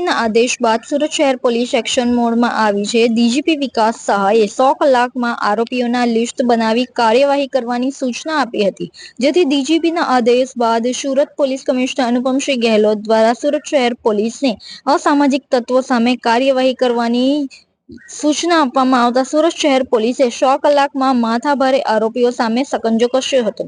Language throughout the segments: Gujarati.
ના આદેશ બાદ સુરત શહેર પોલીસ એક્શન મોડમાં આવી છે। ડીજીપી વિકાસ સહાયે 100 કલાકમાં આરોપીઓના લિસ્ટ બનાવી કાર્યવાહી કરવાની સૂચના આપી હતી, જેથી ડીજીપીના આદેશ બાદ સુરત પોલીસ કમિશનર અનુપમસિંહ ગેહલોત દ્વારા સુરત શહેર પોલીસને અસામાજિક તત્વો સામે કાર્યવાહી કરવાની સૂચના આપવામાં આવતા સુરત શહેર પોલીસે 100 કલાકમાં માથાભારે આરોપીઓ સામે સકંજો કસ્યો હતો,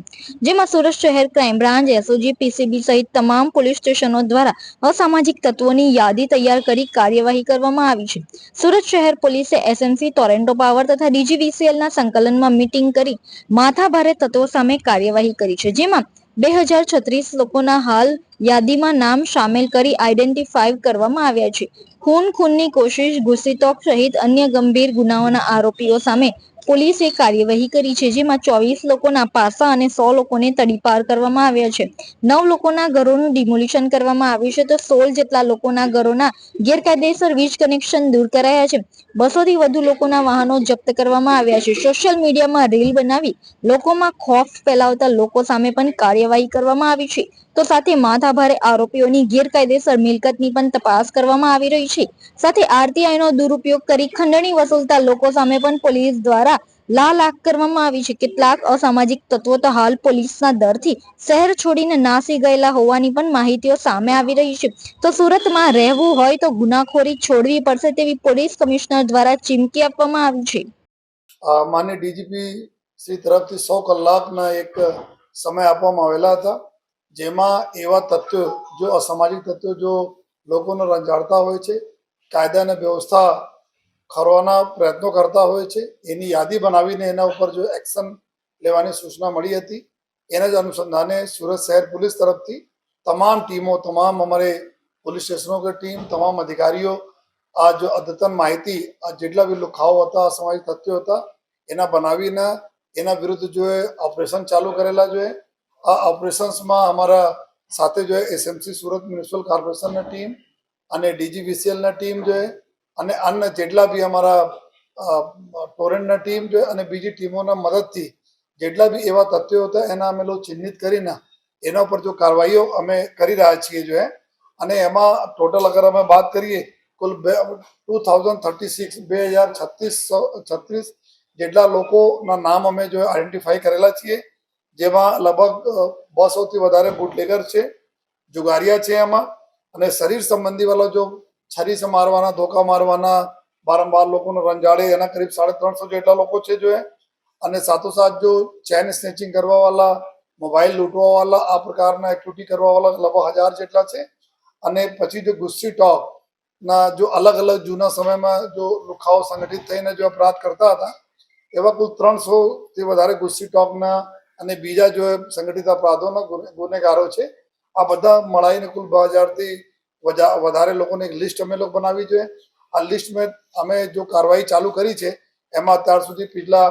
જેમાં સુરત શહેર ક્રાઇમ બ્રાન્ચ, એસઓજી, પીસીબી સહિત તમામ પોલીસ સ્ટેશનો દ્વારા અસામાજિક તત્વોની યાદી તૈયાર કરી કાર્યવાહી કરવામાં આવી છે। સુરત શહેર પોલીસે એસએમસી, ટોરેન્ટો પાવર તથા ડીજીવીસીએલના સંકલનમાં મીટિંગ કરી માથાભારે તત્વો સામે કાર્યવાહી કરી છે, જેમાં 2036 લોકોના હાલ યાદીમાં નામ સામેલ કરી આઈડેન્ટિફાઈ કરવામાં આવ્યા છે। ખૂનની કોશિશ, ઘૂસીટોક સહિત અન્ય ગંભીર ગુનાઓના આરોપીઓ સામે પોલીસે કાર્યવાહી કરી છે, જેમાં 24 લોકોના પાસા અને 100 લોકોને તડીપાર કરવામાં આવ્યા છે। 9 લોકોના ઘરોનું ડિમોલિશન કરવામાં આવ્યું છે, તો 16 જેટલા લોકોના ઘરોના ગેરકાયદેસર વીજ કનેક્શન દૂર કરાયા છે। 200 થી વધુ લોકોના વાહનો જપ્ત કરવામાં આવ્યા છે। સોશિયલ મીડિયામાં રીલ બનાવી લોકોમાં ખોફ ફેલાવતા લોકો સામે પણ કાર્યવાહી કરવામાં આવી છે, તો સાથે માથાભારે આરોપીઓની ગેરકાયદેસર મિલકતની પણ તપાસ કરવામાં આવી રહી છે। સાથે આરટીઆઈનો દુરુપયોગ કરી ખંડણી વસૂલતા લોકો સામે પણ પોલીસ દ્વારા લાખ કરવામાં આવી છે। કેટલાક અસામાજિક તત્વો તો હાલ પોલીસના ડરથી શહેર છોડીને નાસી ગયેલા હોવાની પણ માહિતીઓ સામે આવી રહી છે। તો સુરતમાં રહેવું હોય તો ગુનાખોરી છોડવી પડશે તેવી પોલીસ કમિશનર દ્વારા ચીમકી આપવામાં આવી છે। માન્ય ડીજીપી શ્રી તરફથી 100 કલાકના એક સમય આપવામાં આવેલા હતા, જેમાં એવા તત્વો જો અસામાજિક તત્વો જો લોકોને રંજાડતા હોય છે, કાયદા અને વ્યવસ્થા ખરવાના પ્રયત્નો કરતા હોય છે, એની યાદી બનાવીને એના ઉપર જો એક્શન લેવાની સૂચના મળી હતી। એના જ અનુસંધાને સુરત શહેર પોલીસ તરફથી તમામ ટીમો, તમામ અમારે पुलिस स्टेशनों की टीम, तमाम अधिकारियों आज जो अद्यतन माहिती जेटला भी લુખાઓ હતા, અસામાજિક તત્વો હતા, એના બનાવીને એના વિરુદ્ધ जो है ऑपरेशन चालू करेला। जो है आ ऑपरेशंस में हमारा साथे जो है एसएमसी सूरत म्युनिसिपल कॉर्पोरेशन ने टीम અને ડીજીવીસીએલ ના ટીમ जो है અને અન્ય જેટલા બી અમારા ટોરેન્ટ ના ટીમ जो है અને બીજી ટીમોના મદદથી જેટલા બી એવા તત્વો હતા એના અમે લોકો ચિહ્નિત કરીને એના ઉપર જો કાર્યવાહીઓ અમે કરી રહ્યા છીએ। जो है અને એમાં ટોટલ અગર અમે વાત કરીએ કુલ 2036 જેટલા લોકોના નામ અમે જો આઈડેન્ટિફાઈ કરેલા છીએ, જેમાં લગભગ 200 થી વધારે બુટલેગર છે, જુગારિયા છે એમાં, અને શરીર સંબંધી વાળા જો છરી से મારવાના, ધોકા મારવાના, વારંવાર લોકોને રંજાડે એના કરીબ 350 જેટલા લોકો છે। जो है અને સાથોસાથ જો ચેન સ્નેચિંગ કરવા વાળા, મોબાઈલ લૂંટવા વાળા, આ પ્રકારના એક્ટિવિટી કરવા વાળા લગભગ 1000 જેટલા છે। અને પછી જો ગુસ્સી ટોક ના જો અલગ અલગ જૂના સમયમાં જો લુખાઓ સંગઠિત થઈને જો અપરાધ કરતા હતા એવા કુલ 300 થી વધારે ગુસ્સી ટોકના અને બીજા જો સંગઠિત અપરાધોના ગુનેગારો છે। આ બધા મળાઈને કુલ 2000 થી વધારે લોકોની એક લિસ્ટ અમે લોકો બનાવી છે। આ લિસ્ટમાં અમે જો કાર્યવાહી ચાલુ કરી છે એમાં અત્યાર સુધી पिछला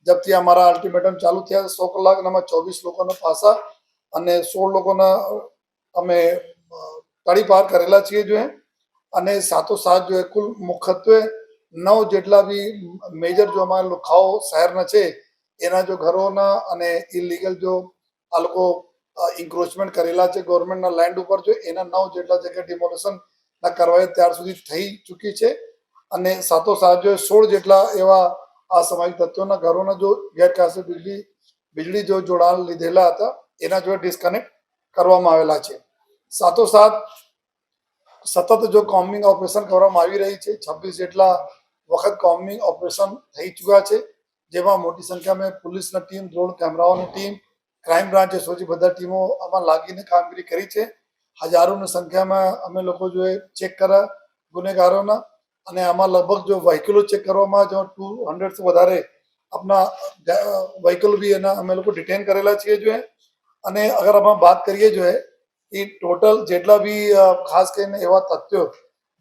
जबથી અમારા અલ્ટિમેટમ ચાલુ થયા 100 કલાકમાં 24 લોકોના પાસા અને 16 લોકોના અમે તડીપાર કરેલા છીએ। जो है અને સાથોસાથ जो है कुल मुख्यत्वे 9 જેટલા બી મેજર જો અમારા લુખાઓ શહેરના છે એના જો ઘરોના અને ઇલીગલ જો આ લોકો ઇન્ક્રોચમેન્ટ કરેલા છે ગવર્મેન્ટના લેન્ડ ઉપર, જો એના 9 જેટલા જગ્યા ડિમોલિશન ના કાર્યવાહી ત્યાર સુધી થઈ ચૂકી છે। અને સાથોસાથ જો 16 જેટલા એવા અસામાજિક તત્વોના ઘરોના જો ગેરકાયદેસર વીજળી જો જોડાણ લીધેલા હતા એના જો ડિસ્કનેક્ટ કરવામાં આવેલા છે। સાથોસાથ સતત જો કોમ્બિંગ ઓપરેશન કરવામાં આવી રહી છે। 26 જેટલા વખત કોમ્બિંગ ઓપરેશન થઈ ચૂક્યા છે, જેમાં મોટી સંખ્યામાં પોલીસની ટીમ, ડ્રોન કેમેરાઓની ટીમ, ક્રાઇમ બ્રાન્ચ, એસઓજી બધા ટીમો આમાં લાગીને કામગીરી કરી છે। હજારોની સંખ્યામાં અમે લોકો જો ચેક કર્યા ગુનેગારોના, અને આમાં લગભગ જો વ્હીકલો ચેક કરવામાં જો 200 થી વધારે આપણા વ્હીકલ બી એના અમે લોકો ડિટેન કરેલા છીએ। जो है અને અગર અમે વાત કરીએ जो है એ ટોટલ જેટલા બી ખાસ કરીને એવા તત્વો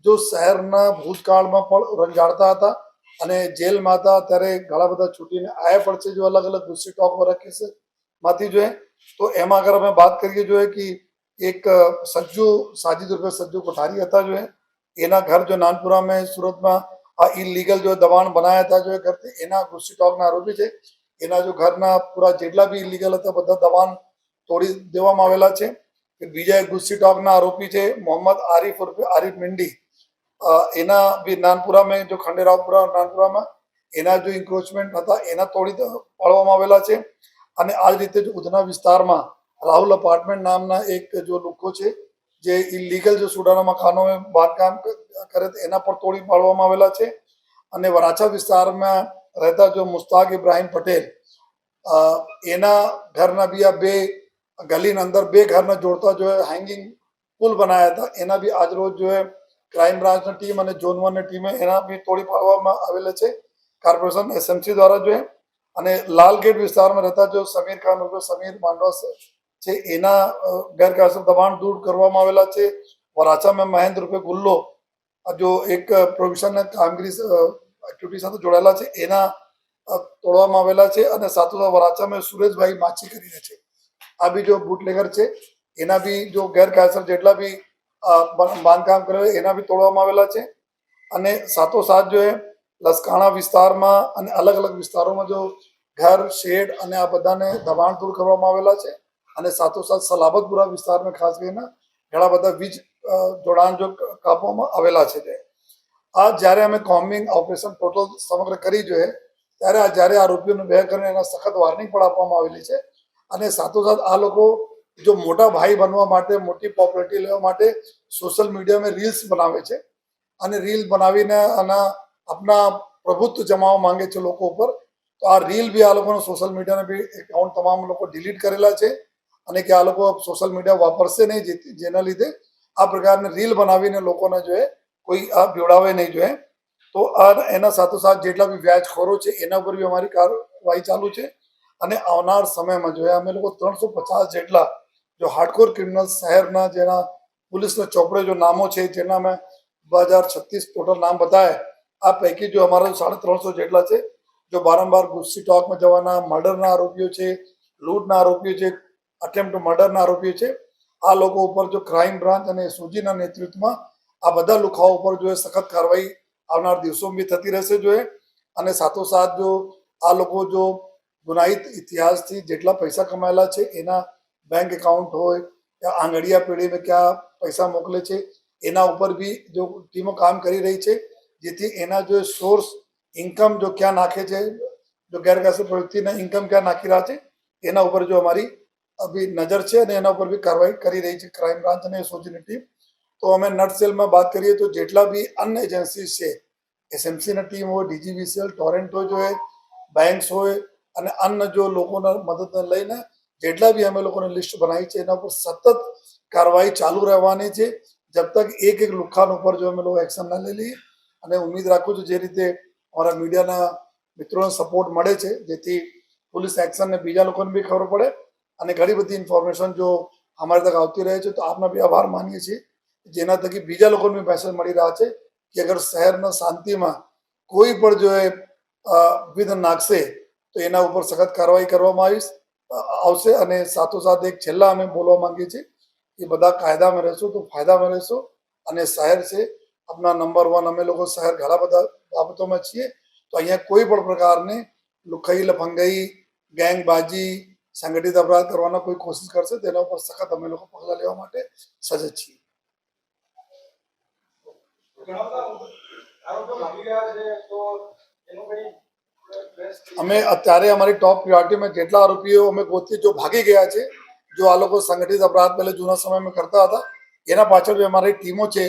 જો શહેરના ભૂતકાળમાં પણ રંજાડતા હતા અને જેલમાં હતા ત્યારે ઘણા બધા છૂટીને આવ્યા પણ છે, જો અલગ અલગ ગુસ્સી ટોક વાળા કેસમાંથી। जो है તો એમાં અગર અમે વાત કરીએ जो है कि एक सज्जू साजिद रुपये सज्जू कोठारी હતા। जो है એના ઘર જો નાનપુરા में सूरत में આ ઇલીગલ જો દબાણ બનાયા હતા जो है ઘરથી એના ગુસ્સી ટોકના આરોપી છે। એના જો ઘરના પૂરા જેટલા બી ઇલીગલ હતા બધા દબાણ તોડી દેવામાં આવેલા છે। બીજા એક ગુસ્સી ટોકના આરોપી છે મોહમ્મદ આરિફ ઉર્ફે આરિફ મિંડી, એના બી નાનપુરા મેં જો ખંડેરાવપુરા નાનપુરામાં એના જો ઇન્ક્રોચમેન્ટ હતા એના તોડી પાડવામાં આવેલા છે. અને આ જ રીતે જો ઉધના વિસ્તારમાં રાહુલ અપાર્ટમેન્ટ નામના એક જો લુખ્ખો છે જે ઇલીગલ જો સુડાના મકાનો બાંધકામ કરે છે એના પર તોડી પાડવામાં આવેલા છે. અને વરાછા વિસ્તારમાં રહેતા જો મુસ્તાક ઇબ્રાહીમ પટેલ એના ઘરના બી આ બે ગલીના અંદર બે ઘરના જોડતા જો હેંગિંગ પુલ બનાવ્યા હતા એના બી આજરોજ જો ક્રાઇમ બ્રાન્ચની ટીમ અને ઝોન 1ની ટીમે એના બી તોડી પાડવામાં આવેલા છે કોર્પોરેશન એસએમસી દ્વારા જો. અને લાલગેટ વિસ્તારમાં રહેતા જો સમીર ખાન ઉર્ફે સમીર માંડવા છે એના ગેરકાયદેસર દબાણ દૂર કરવામાં આવેલા છે. વરાછામાં મહેન્દ્ર રૂપે ગુલ્લો જો એક પ્રોવિઝન કામગીરી એક્ટિવિટી સાથે જોડાયેલા છે એના તોડવામાં આવેલા છે. અને સાથોસાથ વરાછામાં સુરેશભાઈ માછી કરીને છે આ બી જો બુટલેગર છે એના બી જો ગેરકાયદેસર જેટલા બી બાંધકામ કરે એના બી તોડવામાં આવેલા છે. અને સાથોસાથ જો લસકાણા વિસ્તારમાં અને અલગ અલગ વિસ્તારોમાં જો ઘર શેડ અને આ બધાને દબાણ દૂર કરવામાં આવેલા છે. અને સાથોસાથ સલાબતપુરા વિસ્તારમાં ખાસ કરીને ઘણા બધા વીજ જોડાણ જો કાપવામાં આવેલા છે. આ જ્યારે અમે કોમ્બિંગ ઓપરેશન ટોટલ સમગ્ર કરી જોઈએ ત્યારે જ્યારે આરોપીઓને બે કરીને એના સખત વોર્નિંગ પણ આપવામાં આવેલી છે. અને સાથોસાથ આ લોકો જો મોટા ભાઈ બનવા માટે મોટી પોપ્યુલારિટી લેવા માટે સોશિયલ મીડિયામાં રીલ્સ બનાવે છે. અને રીલ બનાવીને આના આપના પ્રભુત્વ જમાવવા માંગે છે લોકો ઉપર. તો આ રીલ બી આ લોકોને સોશિયલ મીડિયાને બી એકાઉન્ટ તમામ લોકો ડિલીટ કરેલા છે. અને કે આ લોકો સોશિયલ મીડિયા વાપરશે નહીં જેના લીધે આ પ્રકારની રીલ બનાવીને લોકોને જો કોઈ આ બીવડાવે નહીં જોઈએ. તો આ એના સાથોસાથ જેટલા બી વ્યાજખોરો છે એના ઉપર બી અમારી કાર્યવાહી ચાલુ છે. અને આવનાર સમયમાં જો અમે લોકો 350 જેટલા જો હાર્ડકોર ક્રિમિનલ શહેરના જેના પોલીસના ચોપડે જો નામો છે જેના મેં 2036 ટોટલ નામ બતાવ્યા આ પૈકી જો અમારા 350 જેટલા છે જો વારંવાર ગુસ્સી ટોકમાં જવાના મર્ડરના આરોપીઓ છે, લૂંટના આરોપીઓ છે, અટેમ્પ્ટ ટુ મર્ડરના આરોપીઓ છે. આ લોકો ઉપર જો ક્રાઇમ બ્રાન્ચ અને એસઓજીના નેતૃત્વમાં આ બધા લુખાઓ ઉપર જો સખત કાર્યવાહી આવનાર દિવસોમાં બી થતી રહેશે જોઈએ. અને સાથોસાથ જો આ લોકો જો ગુનાહિત ઇતિહાસથી જેટલા પૈસા કમાયેલા છે એના બેંક એકાઉન્ટ હોય યા આંગળીયા પેઢીને ક્યાં પૈસા મોકલે છે એના ઉપર બી જો ટીમો કામ કરી રહી છે જેથી એના જો સોર્સ ઇન્કમ જો ક્યાં નાખે છે જો ગેરકાયદેસર પ્રવૃત્તિના ઇન્કમ ક્યાં નાખી રહ્યા છે એના ઉપર જો અમારી અભી નજર છે અને એના ઉપર બી કાર્યવાહી કરી રહી છે ક્રાઇમ બ્રાન્ચ અને એસઓજીની ટીમ. તો અમે નટસેલમાં વાત કરીએ તો જેટલા બી અન્ય એજન્સી છે એસએમસીની ટીમ હોય, ડીજીવીસીએલ, ટોરેન્ટ હોય, બેંક્સ હોય અને અન્ય જો લોકોના મદદને લઈને જેટલા બી અમે લોકોને લિસ્ટ બનાવી છે એના ઉપર સતત કાર્યવાહી ચાલુ રહેવાની છે જબ તક એક લુખ્ખાન ઉપર જો અમે લોકો એક્શન ના લઈ લઈએ. અને ઉમ્મીદ રાખું છું જે રીતે અમારા મીડિયાના મિત્રોને સપોર્ટ મળે છે જેથી પોલીસ એક્શનને બીજા લોકોને બી ખબર પડે અને ઘણી બધી ઇન્ફોર્મેશન જો અમારી તક આવતી રહે છે તો આપના બી આભાર માનીએ છીએ જેના થકી બીજા લોકોને બી મેસેજ મળી રહ્યા છે કે અગર શહેરના શાંતિમાં કોઈ પણ જો વિઘ્ન નાખશે તો એના ઉપર સખત કાર્યવાહી કરવામાં આવશે. અને સાથોસાથ એક છેલ્લા અમે બોલવા માંગીએ છીએ કે બધા કાયદામાં રહેશું તો ફાયદામાં રહેશું. અને શહેર છે આપણા નંબર 1 અમે લોકો શહેર ઘણા બધા બાબતોમાં છીએ તો અહીંયા કોઈ પણ પ્રકારની લુખાઈ લફંગાઈ ગેંગબાજી સંગઠિત અપરાધ કરવાનો કોઈ કોશિશ કરશે તેના ઉપર સખત અમે લોકો પગલાં લેવા માટે સજજ છીએ. અમે અત્યારે અમારી ટોપ પ્રિયોરિટીમાં જેટલા આરોપીઓ અમે ગોતી જો ભાગી ગયા છે જો આ લોકો સંગઠિત અપરાધ પહેલે જૂના સમયમાં કરતા હતા એના પાછળ બી અમારી ટીમો છે.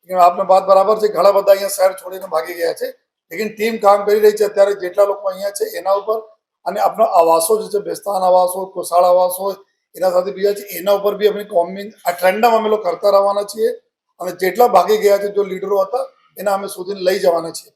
આપને વાત બરાબર છે ઘણા બધા અહીંયા શહેર છોડીને ભાગી ગયા છે લેકિન ટીમ કામ કરી રહી છે અત્યારે જેટલા લોકો અહીંયા છે એના ઉપર. અને આપણા આવાસો જે છે બેસ્તાન આવાસ હોય, કોસાળ આવાસ હોય એના સાથે બીજા છે એના ઉપર બી અમે કોમ્બિંગ આ ટ્રેન્ડમ અમે લોકો કરતા રહેવાના છીએ. અને જેટલા ભાગી ગયા છે જો લીડરો હતા એના અમે શોધીને લઈ જવાના છીએ.